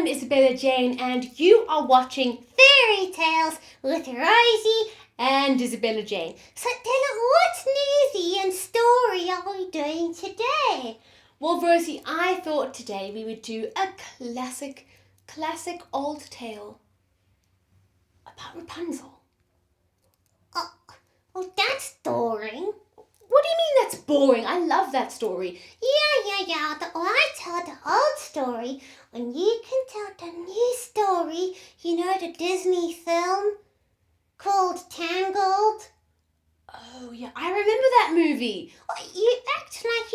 I'm Isabella Jane, and you are watching Fairytales with Rosie and Isabella Jane. So Della, what newsy and story are we doing today? Well, Rosie, I thought today we would do a classic old tale about Rapunzel. Oh, that's boring. What do you mean that's boring? I love that story. Yeah. I tell the old story when you can tell the new story. You know the Disney film called Tangled? Oh, yeah, I remember that movie. Oh, you act like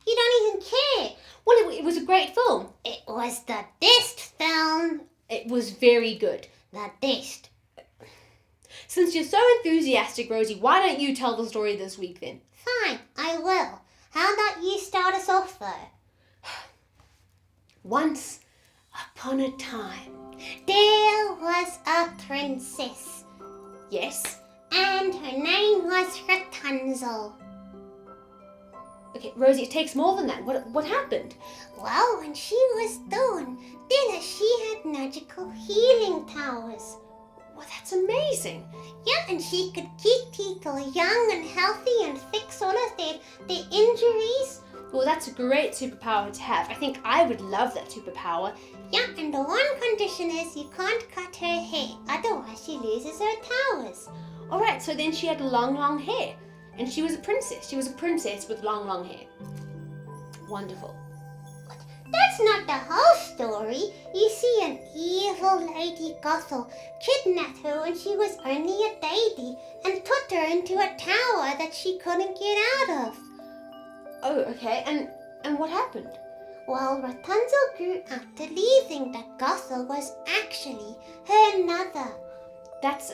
you don't even care. Well, it was a great film. It was the best film. It was very good. The best. Since you're so enthusiastic, Rosie, why don't you tell the story this week then? Fine, I will. How about you start us off though? Once upon a time, there was a princess. Yes? And her name was Rapunzel. Okay, Rosie, it takes more than that. What happened? Well, when she was born, then she had magical healing powers. Well, that's amazing. Yeah, and she could keep people young and healthy and fix all of their injuries. Well, that's a great superpower to have. I think I would love that superpower. Yeah, and the one condition is you can't cut her hair, otherwise she loses her powers. Alright, so then she had long hair. And she was a princess. She was a princess with long hair. Wonderful. That's not the whole story. You see, an evil Lady Gothel kidnapped her when she was only a baby and put her into a tower that she couldn't get out of. Oh, okay. And what happened? Well, Rapunzel grew up believing that Gothel was actually her mother. That's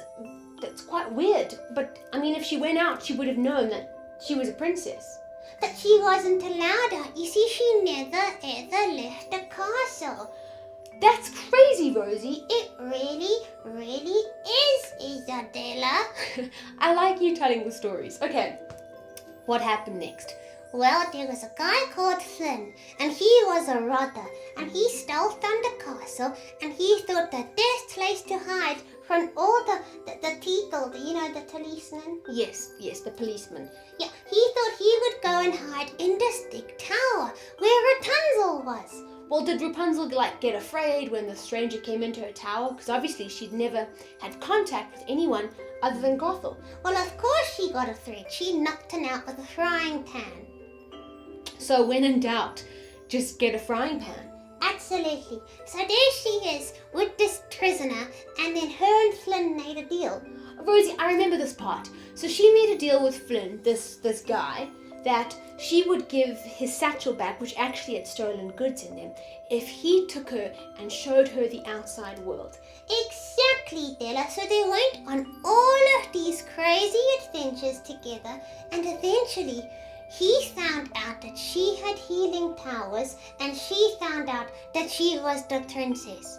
quite weird. But, I mean, if she went out, she would have known that she was a princess. But she wasn't allowed out. You see, she never ever left the castle. That's crazy, Rosie. It really is, Isabella. I like you telling the stories. Okay, what happened next? Well, there was a guy called Flynn, and he was a robber, and he stole from the castle, and he thought the best place to hide from all the people, the policemen. Yes, the policeman. Yeah, he thought he would go and hide in this big tower where Rapunzel was. Well, did Rapunzel get afraid when the stranger came into her tower? Because obviously she'd never had contact with anyone other than Gothel. Well, of course she got afraid. She knocked him out with a frying pan. So when in doubt, just get a frying pan. Absolutely. So there she is with this prisoner, and then her and Flynn made a deal. Rosie, I remember this part. So she made a deal with Flynn, this guy, that she would give his satchel back, which actually had stolen goods in them, if he took her and showed her the outside world. Exactly, Della. So they went on all of these crazy adventures together, and eventually he found out that she had healing powers, and she found out that she was the princess.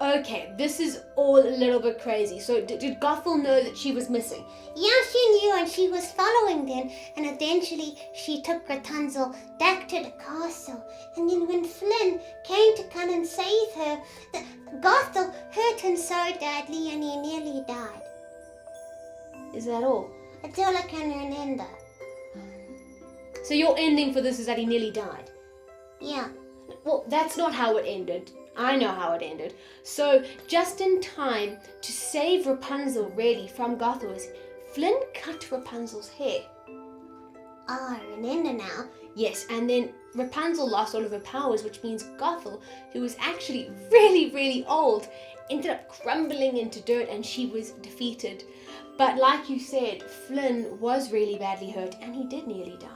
Okay, this is all a little bit crazy. So did Gothel know that she was missing? Yeah, she knew, and she was following them, and eventually she took Rapunzel back to the castle. And then when Flynn came to come and save her, Gothel hurt him so badly and he nearly died. Is that all? That's all I can remember. So your ending for this is that he nearly died? Yeah. Well, that's not how it ended. I know how it ended. So, just in time to save Rapunzel really from Gothel, Flynn cut Rapunzel's hair. Oh, I remember now. Yes, and then Rapunzel lost all of her powers, which means Gothel, who was actually really old, ended up crumbling into dirt and she was defeated. But like you said, Flynn was really badly hurt and he did nearly die.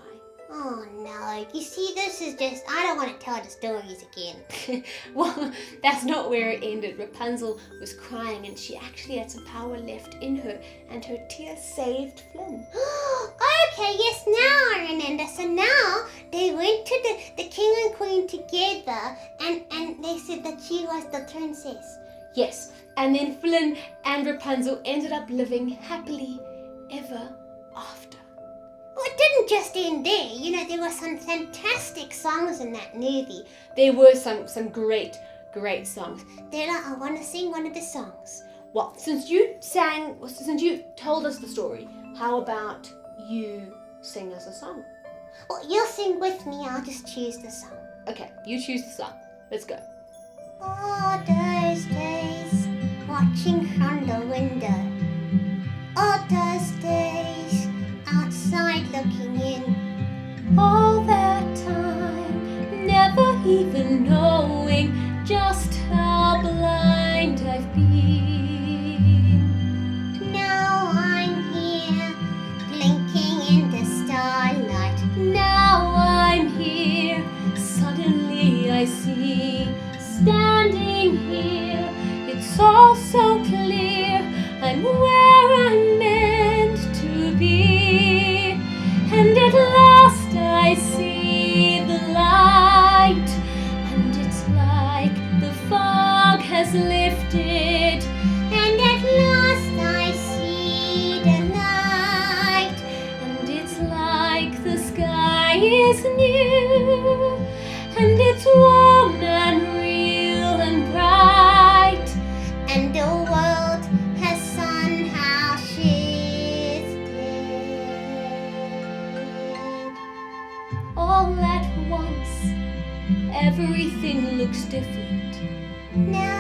Oh no, you see, this is just, I don't want to tell the stories again. Well, that's not where it ended. Rapunzel was crying and she actually had some power left in her, and her tears saved Flynn. Okay, yes, now I remember. So now they went to the king and queen together, and they said that she was the princess. Yes, and then Flynn and Rapunzel ended up living happily ever after. Well, it didn't just end there. There were some fantastic songs in that movie. There were some great great songs. Della, I want to sing one of the songs. Well, since you told us the story, how about you sing us a song? Well, you'll sing with me. I'll just choose the song. Okay, you choose the song. Let's go. All those days watching from the window. All those days outside looking in. All that time, never even knowing just how blind I've been. Now I'm here, blinking in the starlight. Now I'm here, suddenly I see, standing here, it's all so clear, I'm where I'm meant to be, and at last I see the light, and it's like the fog has lifted, And at last I see the light. and it's like the sky is new, and it's warm and real and bright, And the world has somehow shifted. all at once everything looks different. Now